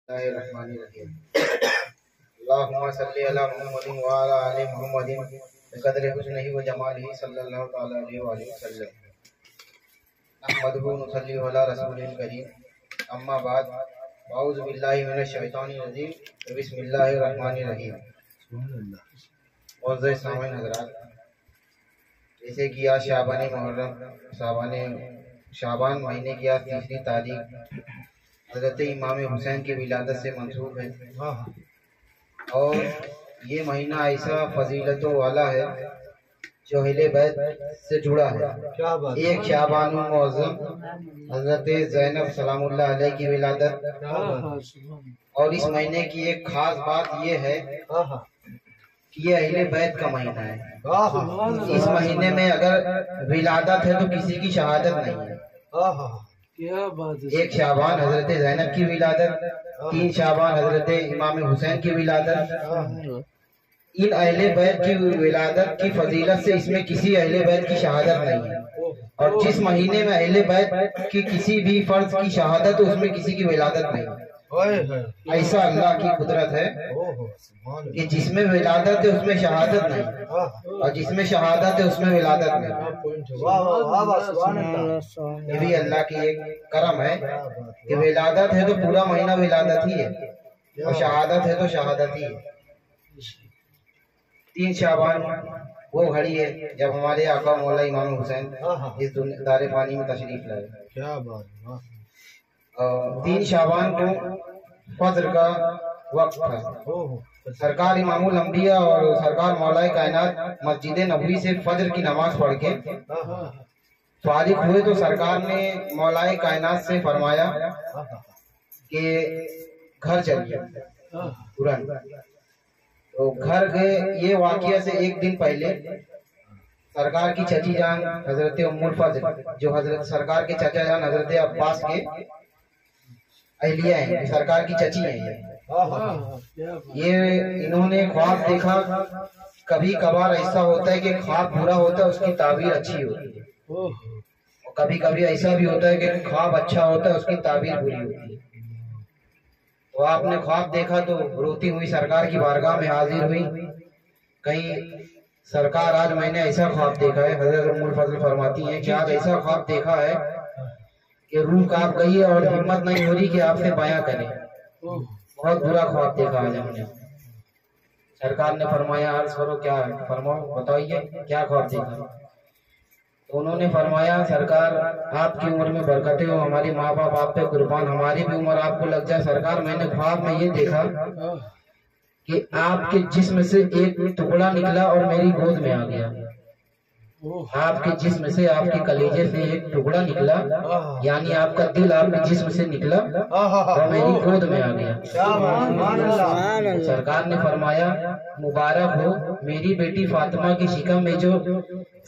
اللہ الرحمن الرحیم اللہم صلی علی محمد وعلی آل محمد بقدر حسنہ و جمالہ صلی اللہ تعالی علیہ وآلہ وسلم نحمدہ و نصلی علی رسولہ الکریم اما بعد اعوذ باللہ من الشیطان الرجیم بسم اللہ الرحمن الرحیم معزز سامعین حضرات، جیسے کہ آج شعبان مہینے کی آج 3 تاریخ حضرت امام حسین کی ولادت سے منسوب ہے، اور یہ مہینہ ایسا فضیلتوں والا ہے جو اہل بیت سے جڑا ہے۔ ایک شعبان المعظم حضرت زینب سلام اللہ علیہ کی ولادت، اور اس مہینے کی ایک خاص بات یہ ہے کہ یہ اہل بیت کا مہینہ ہے۔ اس مہینے میں اگر ولادت ہے تو کسی کی شہادت نہیں ہے۔ ایک شعبان حضرت زینب کی ولادت، 3 شعبان حضرت امام حسین کی ولادت۔ ان اہل بیت کی ولادت کی فضیلت سے اس میں کسی اہل بیت کی شہادت نہیں ہے، اور جس مہینے میں اہل بیت کی کسی بھی فرد کی شہادت اس میں کسی کی ولادت نہیں ہے۔ ایسا اللہ کی قدرت ہے کہ جس میں ولادت ہے اس میں شہادت نہیں، اور جس میں شہادت ہے اس میں ولادت نہیں۔ یہ بھی اللہ کی ایک کرم ہے کہ ولادت ہے تو پورا مہینہ ولادت ہی ہے، اور شہادت ہے تو شہادت ہی ہے۔ 3 شعبان وہ گھڑی ہے جب ہمارے آقا مولا امام حسین اس دار فانی میں تشریف لائے۔ 3 شعبان کو فجر کا وقت تھا۔ سرکار امام الانبیاء اور سرکار مولا کائنات مسجد نبوی سے فجر کی نماز پڑھ کے فارغ ہوئے تو سرکار نے مولا کائنات سے فرمایا کہ گھر چلیے ترنت۔ تو گھر گئے۔ یہ واقعہ سے 1 دن پہلے سرکار کی چچی جان حضرت ام الفضل، جو حضرت سرکار کے چچا جان حضرت عباس کے اہلیہ ہیں، سرکار کی چچی ہیں، یہ انہوں نے خواب دیکھا۔ کبھی کبھار ایسا ہوتا ہے کہ خواب برا ہوتا ہے اس کی تعبیر اچھی ہوتی ہے، اور کبھی کبھی ایسا بھی ہوتا ہے کہ خواب اچھا ہوتا ہے اس کی تعبیر بری ہوتی ہے۔ تو آپ نے خواب دیکھا تو روتی ہوئی سرکار کی بارگاہ میں حاضر ہوئی، کہیں سرکار آج میں نے ایسا خواب دیکھا ہے۔ حضرت ام الفضل فرماتی ہیں کہ آج ایسا خواب دیکھا ہے کہ روح کانپ گئی ہے اور ہمت نہیں ہو رہی کہ آپ سے بیاں کریں، بہت برا خواب دیکھا آج ہم نے۔ سرکار نے فرمایا عرض کرو کیا ہے، فرماؤ بتائیے کیا خواب دیکھا۔ تو انہوں نے فرمایا سرکار آپ کی عمر میں برکتیں ہو، ہماری ماں باپ آپ پہ قربان، ہماری بھی عمر آپ کو لگ جائے۔ سرکار میں نے خواب میں یہ دیکھا کہ آپ کے جسم سے ایک ٹکڑا نکلا اور میری گود میں آ گیا۔ آپ کے جسم سے، آپ کے کلیجے سے ایک ٹکڑا نکلا، یعنی آپ کا دل آپ کے جسم سے نکلا اور میری گود میں آ گیا۔ سرکار نے فرمایا مبارک ہو، میری بیٹی فاطمہ کی شکم میں جو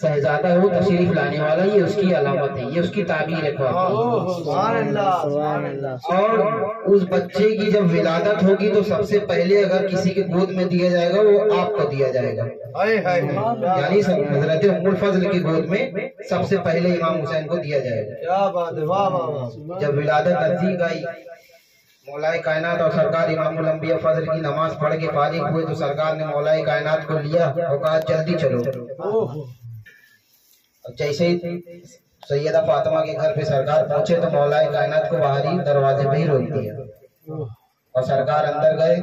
شہزادہ ہے وہ تشریف لانے والا، یہ اس کی علامت ہے، یہ اس کی تعبیر ہے خواب۔ اور اس بچے کی جب ولادت ہوگی تو سب سے پہلے اگر کسی کے گود میں دیا جائے گا وہ آپ کو دیا جائے گا، یعنی حضرت ام الفضل کی گود میں سب سے پہلے امام حسین کو دیا جائے گا۔ جب ولادت نزدیک آئی، مولا کائنات اور سرکار امام الانبیاء فجر کی نماز پڑھ کے فارغ ہوئے تو سرکار نے مولا کائنات کو لیا اور کہا جلدی چلو۔ جیسے ہی سیدہ فاطمہ کے گھر پہ سرکار پہنچے تو مولا کائنات کو باہری دروازے پہ ہی روک دیا، اور سرکار اندر گئے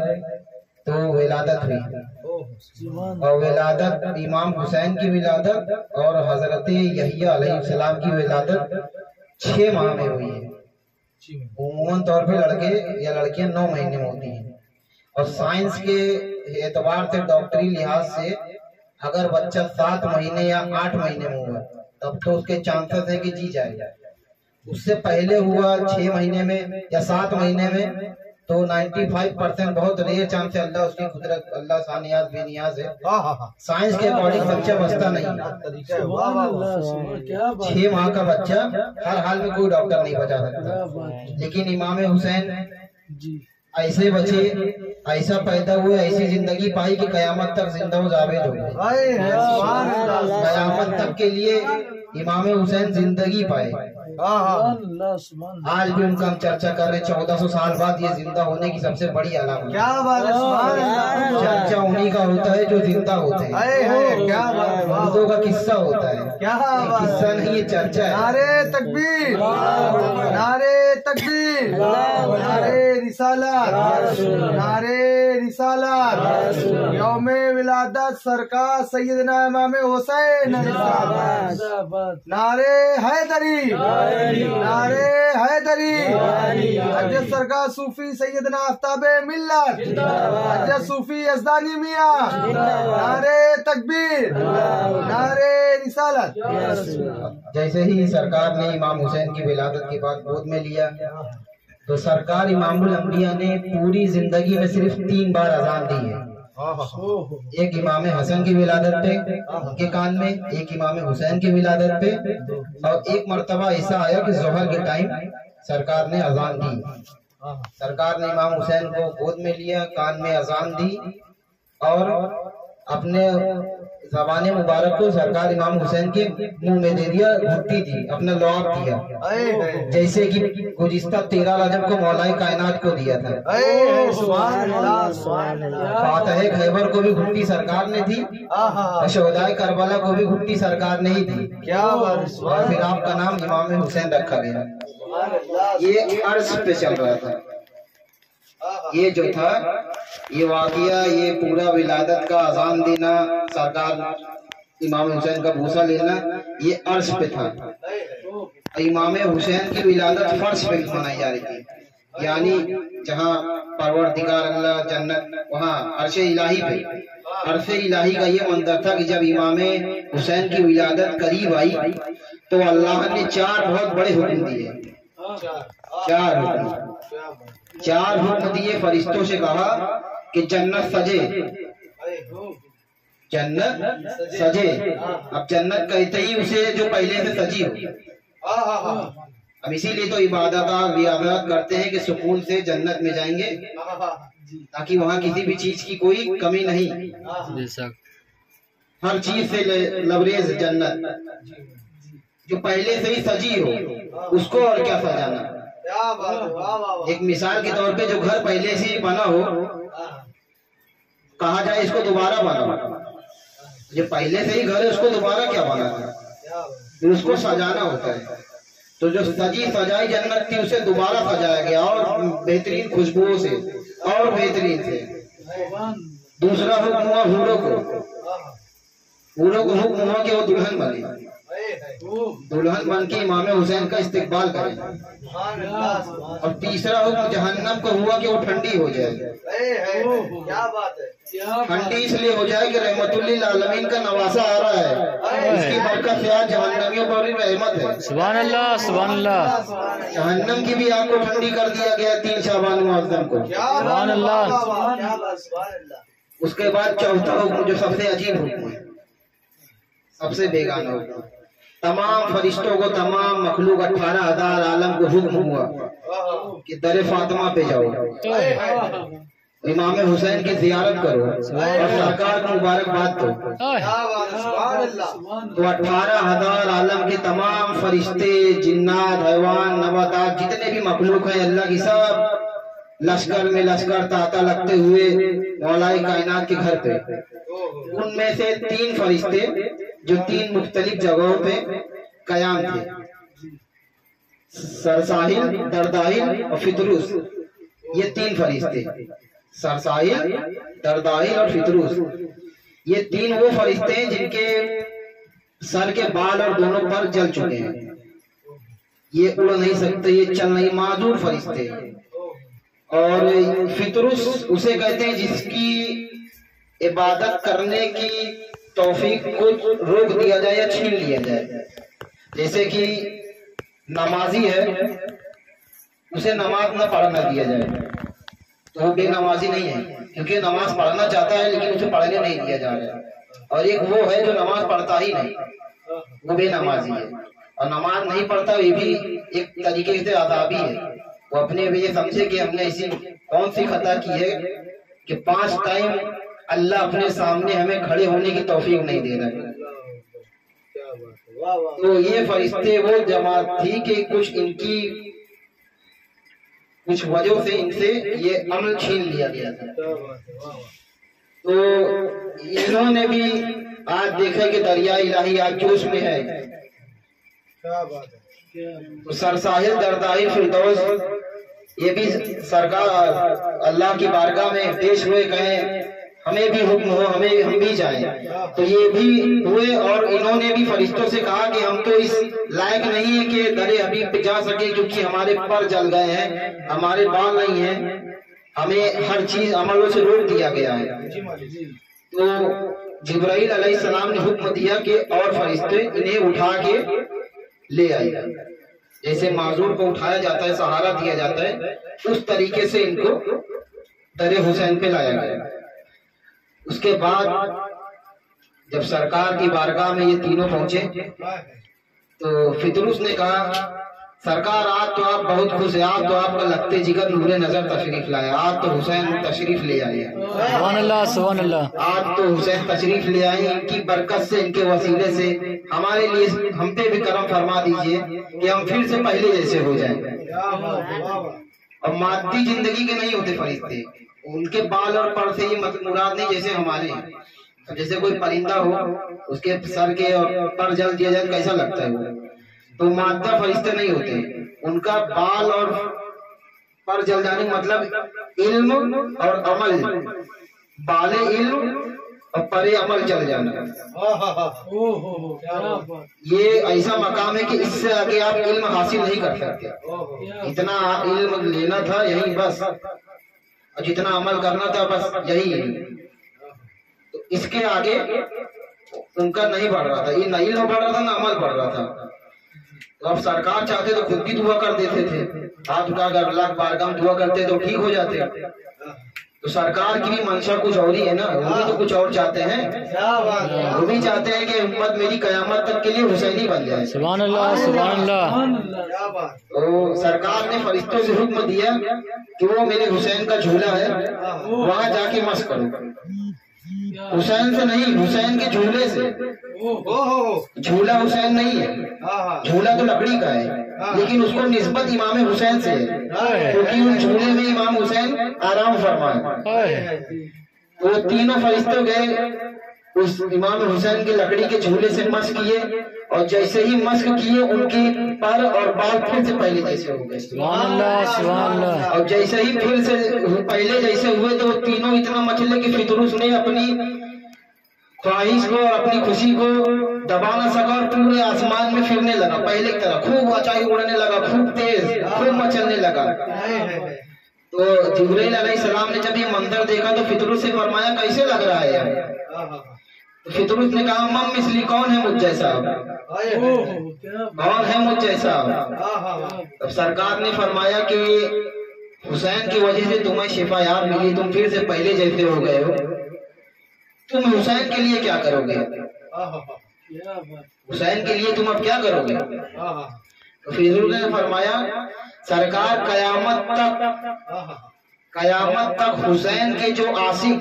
تو ولادت ہوئی، اور ولادت امام حسین کی ولادت اور حضرت یحییٰ علیہ السلام کی ولادت 6 ماہ میں ہوئی ہے۔ عموماً طور پہ لڑکے یا لڑکیاں 9 مہینے میں ہوتی ہیں، اور سائنس کے اعتبار سے ڈاکٹری لحاظ سے اگر بچہ 7 مہینے یا 8 مہینے میں ہوا تب تو اس کے چانسز ہے کہ جی جائے گا۔ اس سے پہلے ہوا 6 مہینے میں یا 7 مہینے میں تو 95% بہت ریئر چانس ہے، اللہ اس کی قدرت، اللہ سانیاز بے نیاز ہے، سائنس کے اکارڈنگ بچہ بچتا نہیں۔ 6 ماہ کا بچہ ہر حال میں کوئی ڈاکٹر نہیں بچا سکتا، لیکن امام حسین ایسے بچے ایسا پیدا ہوئے، ایسی زندگی پائی کہ قیامت تک زندہ و ثابت ہو گئے۔ قیامت تک کے لیے امام حسین زندگی پائے، आज भी उनका हम चर्चा कर रहे हैं। 1400 साल बाद ये जिंदा होने की सबसे बड़ी अलामत। क्या बात है, सुभान अल्लाह। चर्चा उन्हीं का होता है जो जिंदा होते हैं। क्या बात है, मुर्दों का किस्सा होता है, क्या बात है। किस्सा नहीं, ये चर्चा है। नारे तकबीर, नारे तकबीर, नारे रिसालत, नारे रिसालत। यौमे विलादत सरकार सैयदना इमाम हुसैन, नारे हैदरी, नारे हैदरी। हजरत सरकार सूफी सैयदना आफ्ताबे मिल्लत, हजरत सूफी यज़दानी मियां, नारे तकबीर, नारे रिसालत। जैसे ही सरकार ने इमाम हुसैन की विलादत के बाद गोद में लिया तो सरकार इमामुल अंबिया ने पूरी जिंदगी में सिर्फ 3 बार अजान दी है। एक इमाम हसन की विलादत पे के कान में, एक इमाम हुसैन की विलादत पे, और एक मर्तबा ऐसा आया कि जोहर के टाइम सरकार ने अजान दी। सरकार ने इमाम हुसैन को गोद में लिया, कान में अजान दी और अपने ज़बान मुबारक को सरकार इमाम हुसैन के मुंह में दे दिया, घुट्टी दी, अपना लौट दिया, जैसे कि गुज़िश्ता 13 रजब को मौलाए कायनात को दिया था। फातह खैबर को भी घुट्टी सरकार ने दी, शोहदाए करबला को भी घुट्टी सरकार ने ही दी। क्या और फिर आपका नाम इमाम हुसैन रखा गया। ये अर्श पे चल रहा था। ये जो था, ये वाक़िया, ये पूरा विलादत का अजान देना, सरकार इमाम हुसैन का भूसा लेना, ये अर्श पे था। इमाम हुसैन की विलादत फर्श पे मनाई जा रही थी, यानी जहाँ परवरदिगार अल्लाह जन्नत, वहाँ अर्श इलाही पे। अर्श इलाही का ये मंजर था कि जब इमाम हुसैन की विलादत करीब आई तो अल्लाह ने 4 बहुत बड़े हुक्म दिए। 4 हुक्म दिए, फरिश्तों से कहा कि जन्नत सजे, जन्नत सजे। अब जन्नत कहते ही उसे जो पहले से सजी हो। अब इसीलिए तो इबादत करते हैं कि सुकून से जन्नत में जाएंगे, ताकि वहाँ किसी भी चीज की कोई कमी नहीं, हर चीज से लबरेज जन्नत। जो पहले से ही सजी हो उसको और क्या सजाना। एक मिसाल के तौर पे जो घर पहले से ही बना हो, कहा जाए इसको दोबारा बनाओ, जो पहले से ही घर है उसको दोबारा क्या बनाना, फिर उसको सजाना होता है। तो जो सजी सजाई जन्नत थी उसे दोबारा सजाया गया और बेहतरीन खुशबुओं से और बेहतरीन से। दूसरा हुक्म हुआ हूरों को हुक्म हुआ कि वो दुल्हन बने, दुल्हन बन के इमाम हुसैन का इस्तेकबाल करें। और तीसरा हुक्म जहन्नम को हुआ कि वो ठंडी हो जाए। क्या बात है। ठंडी इसलिए हो जाए कि रहमतुल्लिल आलमीन का नवासा आ रहा है, इसकी बरकत से आज जहन्नमियों पर भी रहमत है। सुभान अल्लाह, सुभान अल्लाह। जहन्नम की भी आग को ठंडी कर दिया गया 3 शाबान मुअज़्ज़म को। सुभान अल्लाह। उसके बाद चौथा हुक्म जो सबसे अजीब हुक्म है, सबसे बेगाना हुक्म, तमाम फरिश्तों को, तमाम मखलूक 18,000 आलम को हुक्म हुआ कि दर फातिमा पे जाओ, इमाम हुसैन की जियारत करो और सरकार को मुबारकबाद दो। तो 18,000 आलम के तमाम फरिश्ते, जिन्नात, हैवान, नबातात, जितने भी मखलूक हैं अल्लाह की, सब लश्कर में लश्कर ताता लगते हुए मौलाए कायनात के घर पे। उनमें से 3 फरिश्ते जो 3 मुख्तलिफ जगहों पे कयाम थे, सरसाहिल, दरदाहिल और फितरूस। ये 3 फरिश्ते, सरसाहिल, दरदाहिल और फितरूस, ये 3 वो फरिश्ते हैं जिनके सर के बाल और दोनों पर जल चुके हैं। ये उड़ नहीं सकते, ये चल नहीं, माजूर फरिश्ते। और फितरूस उसे कहते हैं जिसकी इबादत करने की तौफीक को रोक दिया जाए या छीन लिया जाए। जैसे कि नमाजी है, उसे नमाज न पढ़ना दिया जाए तो वो बेनमाजी नहीं है, क्योंकि नमाज पढ़ना चाहता है लेकिन उसे पढ़ने नहीं दिया जा रहा है। और एक वो है जो नमाज पढ़ता ही नहीं, वो बेनमाजी है। और नमाज नहीं पढ़ता ये भी एक तरीके से आज़ाबी है। वो अपने भी ये समझे कि हमने ऐसी कौन सी खता की है कि 5 टाइम अल्लाह अपने सामने हमें खड़े होने की तौफीक नहीं दे रहा है। तो ये फरिश्ते वो जमात थी कि कुछ इनकी कुछ वजह से इनसे ये अमल छीन लिया गया था। तो इन्होंने भी आज देखा कि दरिया इलाही आज जोश में है। तो सरसाहिल दरदाही फिरदौस ये भी सरकार अल्लाह की बारगाह में पेश हुए, कहें हमें भी हुक्म हो, हम भी जाएं। तो ये भी हुए और इन्होंने भी फरिश्तों से कहा कि हम तो इस लायक नहीं है कि दरे हबीब पे जा सके, क्योंकि हमारे पर जल गए हैं, हमारे बाल नहीं हैं, हमें हर चीज अमलों से रोक दिया गया है। तो जिब्राइल अलैहिस्सलाम ने हुक्म दिया कि और फरिश्ते इन्हें उठा के ले आए। जैसे माजूर को उठाया जाता है, सहारा दिया जाता है, उस तरीके से इनको दरे हुसैन पे लाया गया। उसके बाद जब सरकार की बारगाह में ये तीनों पहुंचे तो फितरुस ने कहा, सरकार आज तो आप बहुत खुश है, आज तो आपका लगते जिगर नूरे नजर तशरीफ लाया, आज तो हुसैन तशरीफ ले आए। सुभान अल्लाह, सुभान अल्लाह। आज तो हुसैन तशरीफ ले आए, इनकी बरकत से, इनके वसीले से हमारे लिए, हम पे भी करम फरमा दीजिए कि हम फिर से पहले जैसे हो जाएं। और मादी जिंदगी के नहीं होते फरिश्ते, उनके बाल और पर से ही मुराद नहीं, जैसे हमारे जैसे कोई परिंदा हो उसके सर के और पर जल दिया जाए कैसा लगता है वो, तो मादा फरिश्ते नहीं होते, उनका बाल और पर जल जाने मतलब इल्म और अमल, बाले इल्म और परे अमल चल जाना। ये ऐसा मकाम है कि इससे आगे आप इल्म हासिल नहीं कर सकते। इतना इल्म लेना था यही बस, और जितना अमल करना था बस यही। तो इसके आगे उनका नहीं बढ़ रहा था, ये ना इल्म बढ़ रहा था ना अमल बढ़ रहा था। तो अब सरकार चाहते तो खुद भी दुआ कर देते थे, हाथ उठाकर अल्लाह की बारगाह में दुआ करते तो ठीक हो जाते। तो सरकार की भी मंशा कुछ और ही है ना, वो भी तो कुछ और चाहते हैं, वो भी चाहते हैं कि उम्मत मेरी कयामत तक के लिए हुसैनी बन जाए। सुभान अल्लाह, सुभान अल्लाह। तो सरकार ने फरिश्तों से हुक्म दिया कि वो मेरे हुसैन का झूला है, वहां जाके मस्क करो। हुसैन से नहीं, हुसैन के झूले से। झूला हुसैन नहीं है, झूला तो लकड़ी का है, लेकिन उसको निस्बत इमाम हुसैन से है, क्योंकि उस झूले में इमाम हुसैन आराम फरमाए। वो तीनों फरिश्ते गए उस इमाम हुसैन के लकड़ी के झूले से मस्क किए, और जैसे ही मस्क किए उनके पर और बाल फिर से पहले जैसे हो गए। सुभान अल्लाह, सुभान अल्लाह। और जैसे ही फिर से पहले जैसे हुए तो वो तीनों इतना मचले कि फितरुस ने अपनी ख्वाहिश को और अपनी खुशी को दबा न सका और पूरे आसमान में फिरने लगा, पहले की तरह खूब ऊंचाई उड़ने लगा, खूब तेज, खूब मचलने लगा। तो जिब्राइल अलैहिस्सलाम ने जब ये मंजर देखा तो फितरुस से फरमाया, कैसे लग रहा है यार? तो फितरुस ने कहा, मम मिसली, कौन है मुझ जैसा, कौन है मुझ जैसा? तब सरकार ने फरमाया कि हुसैन की वजह से तुम्हें शिफा यार मिली, तुम फिर से पहले जैसे हो गए हो, तुम हुसैन के लिए क्या करोगे? हुसैन के लिए तुम अब क्या करोगे? तो फितरुस ने फरमाया, सरकार कयामत तक हुसैन के जो आशिक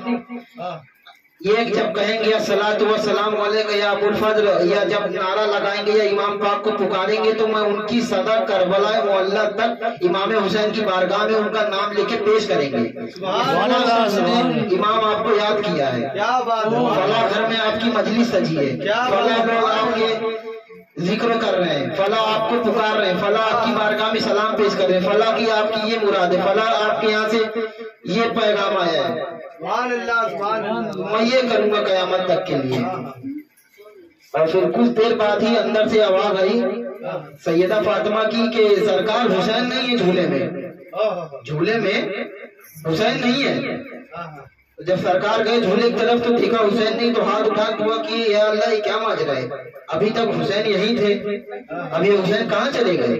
ये जब कहेंगे अस्सलातु वस्सलाम अलैका या अबुल फजल, या जब नारा लगाएंगे या इमाम पाक को पुकारेंगे, तो मैं उनकी सदर करबला मुअल्ला तक इमाम हुसैन की बारगाह में उनका नाम लेके पेश करेंगे। इमाम आपको याद किया है, फला घर में आपकी मजलिस सजी है, फला लोग आपके जिक्र कर रहे हैं, फला आपको पुकार रहे हैं, फला आपकी बारगाह में सलाम पेश कर रहे हैं, फला की आपकी ये मुराद है, फला आपके यहाँ से ये पैगाम आया है, मैं ये करूंगा कयामत तक के लिए। और फिर कुछ देर बाद ही अंदर से आवाज आई सैयदा फातिमा की कि सरकार हुसैन नहीं है झूले में, झूले में हुसैन नहीं है। तो जब सरकार गए झूले की तरफ तो देखा हुसैन नहीं, तो हाथ उठा दुआ की, या अल्लाह ये क्या माजरा है, अभी तक हुसैन यहीं थे, अभी हुसैन कहाँ चले गए?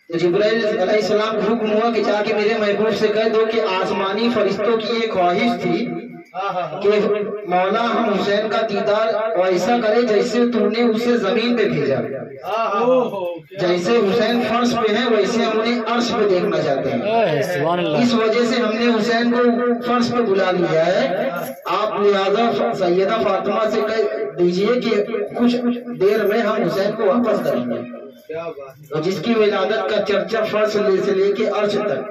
तो जिब्राइल अलैहिस्सलाम को हुक्म हुआ कि जाके मेरे महबूब से कह दो कि आसमानी फरिश्तों की ये ख्वाहिश थी कि मौला हम हुसैन का दीदार ऐसा करे जैसे तूने उसे जमीन पे भेजा, जैसे हुसैन फर्श पे है वैसे हम उन्हें अर्श पे देखना चाहते हैं। इस वजह से हमने हुसैन को फर्श पे बुला लिया है। आप लिहाजा सैयदा फातिमा से دیجیے کہ کچھ دیر میں ہم حسین کو واپس کریں گے، اور جس کی ولادت کا چرچا فرش سے لے کے عرش تک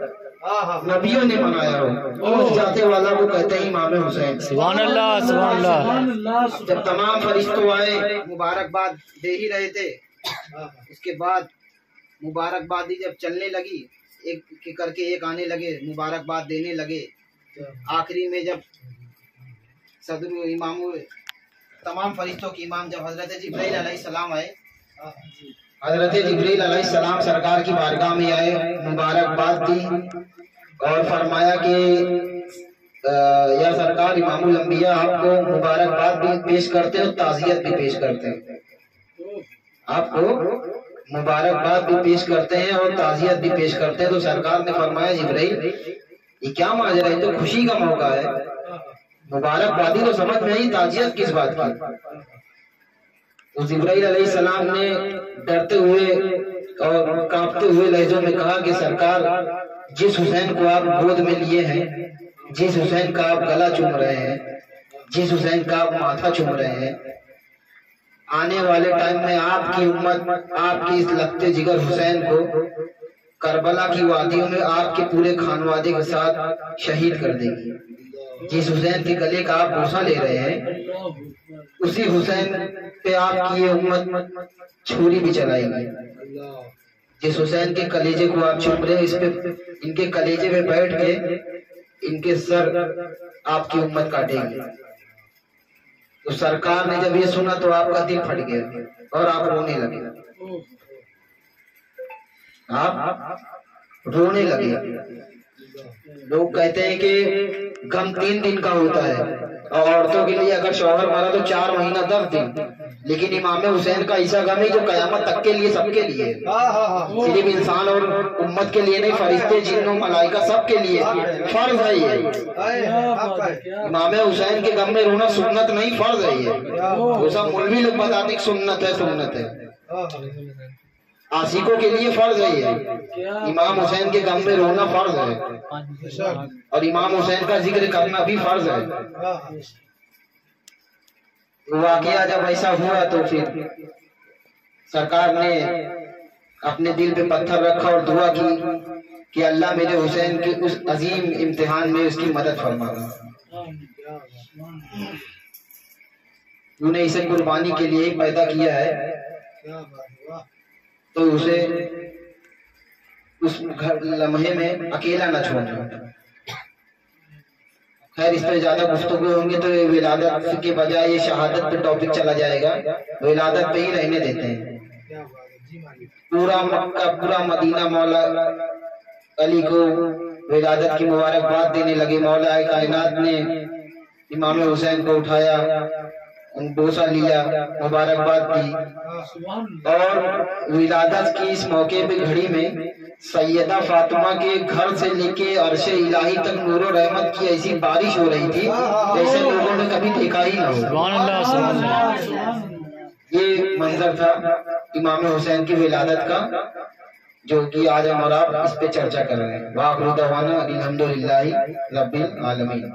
نبیوں نے منایا ہو، اس جاتے والا کو کہتے ہیں امام حسین۔ سبحان اللہ سبحان اللہ۔ جب تمام فرشتوں آئے مبارکباد دے ہی رہے تھے، اس کے بعد مبارکبادی جب چلنے لگی، ایک کر کے ایک آنے لگے مبارکباد دینے لگے، آخری میں جب صدر امام تمام فرشتوں کے امام جب حضرت جبرائیل علیہ السلام آئے، حضرت جبرائیل علیہ السلام سرکار کی بارگاہ میں آئے، مبارکباد دی اور فرمایا کہ یا سرکار امام الانبیاء آپ کو مبارکباد بھی پیش کرتے اور تعزیت بھی پیش کرتے ہیں، آپ کو مبارکباد بھی پیش کرتے ہیں اور تعزیت بھی پیش کرتے ہیں۔ تو سرکار نے فرمایا جبرائیل یہ کیا ماجرا ہے، تو خوشی کا موقع ہے، مبارکبادی تو سمجھ میں آئی، تعزیت کس بات کی؟ تو جبرائیل علیہ السلام نے ڈرتے ہوئے اور کانپتے ہوئے لہجوں میں کہا کہ سرکار جس حسین کو آپ گود میں لیے ہیں، جس حسین کا آپ گلا چوم رہے ہیں، جس حسین کا آپ ماتھا چوم رہے ہیں، آنے والے ٹائم میں آپ کی امت آپ کی اس لگتے جگر حسین کو کربلا کی وادیوں میں آپ کے پورے خانوادے کے ساتھ شہید کر دے گی۔ جس حسین کے گلے کا آپ بوسہ لے رہے ہیں، اسی حسین پہ آپ کی یہ امت چھری بھی چلائے گی۔ جس حسین کے کلیجے کو آپ چوم رہے ہیں، اس پہ ان کے کلیجے پہ بیٹھ کے ان کے سر آپ کی امت کاٹے گی۔ تو سرکار نے جب یہ سنا تو آپ کا دل پھٹ گیا اور آپ رونے لگے، آپ رونے لگے۔ لوگ کہتے ہیں کہ غم 3 دن کا ہوتا ہے، اور عورتوں کے لیے اگر شوہر مرا تو 4 مہینہ 10 دن، لیکن امام حسین کا ایسا غم ہے جو قیامت تک کے لیے سب کے لیے، صرف انسان اور امت کے لیے نہیں، فرشتے جنوں ملائکہ سب کے لیے فرض ہے یہ۔ امام حسین کے غم میں رونا سنت نہیں، فرض ہے یہ۔ وہ سب مولوی لوگ بتاتے کہ سنت ہے، سنت ہے، عاشقوں کے لیے فرض ہے یہ۔ امام حسین کے غم میں رونا فرض ہے، اور امام حسین کا ذکر کرنا بھی فرض ہے۔ واقعہ جب ایسا ہوا تو پھر سرکار نے اپنے دل پہ پتھر رکھا اور دعا کی کہ اللہ میرے حسین کے اس عظیم امتحان میں اس کی مدد فرما، تو نے اسے قربانی کے لیے پیدا کیا ہے، تو اسے اس لمحے میں اکیلا نہ چھوڑنا۔ خیر اس پہ زیادہ گفتگو ہوں گے تو ولادت کے بجائے یہ شہادت پہ ٹاپک چلا جائے گا، ولادت پہ ہی رہنے دیتے ہیں۔ پورا مکہ پورا مدینہ مولا علی کو ولادت کی مبارکباد دینے لگے۔ مولا کائنات نے امام حسین کو اٹھایا، بوسہ لیا، مبارکباد دی، اور ولادت کی اس موقع پہ گھڑی میں سیدہ فاطمہ کے گھر سے لے کے عرش الہی تک نور و رحمت کی ایسی بارش ہو رہی تھی جیسے لوگوں نے کبھی دیکھا ہی نہ ہو۔ سبحان اللہ سبحان اللہ۔ یہ منظر تھا امام حسین کی ولادت کا، جو کہ آج ہم اور آپ اس پہ چرچا کر رہے ہیں۔ وآخر دعوانا الحمدللہ رب العالمین۔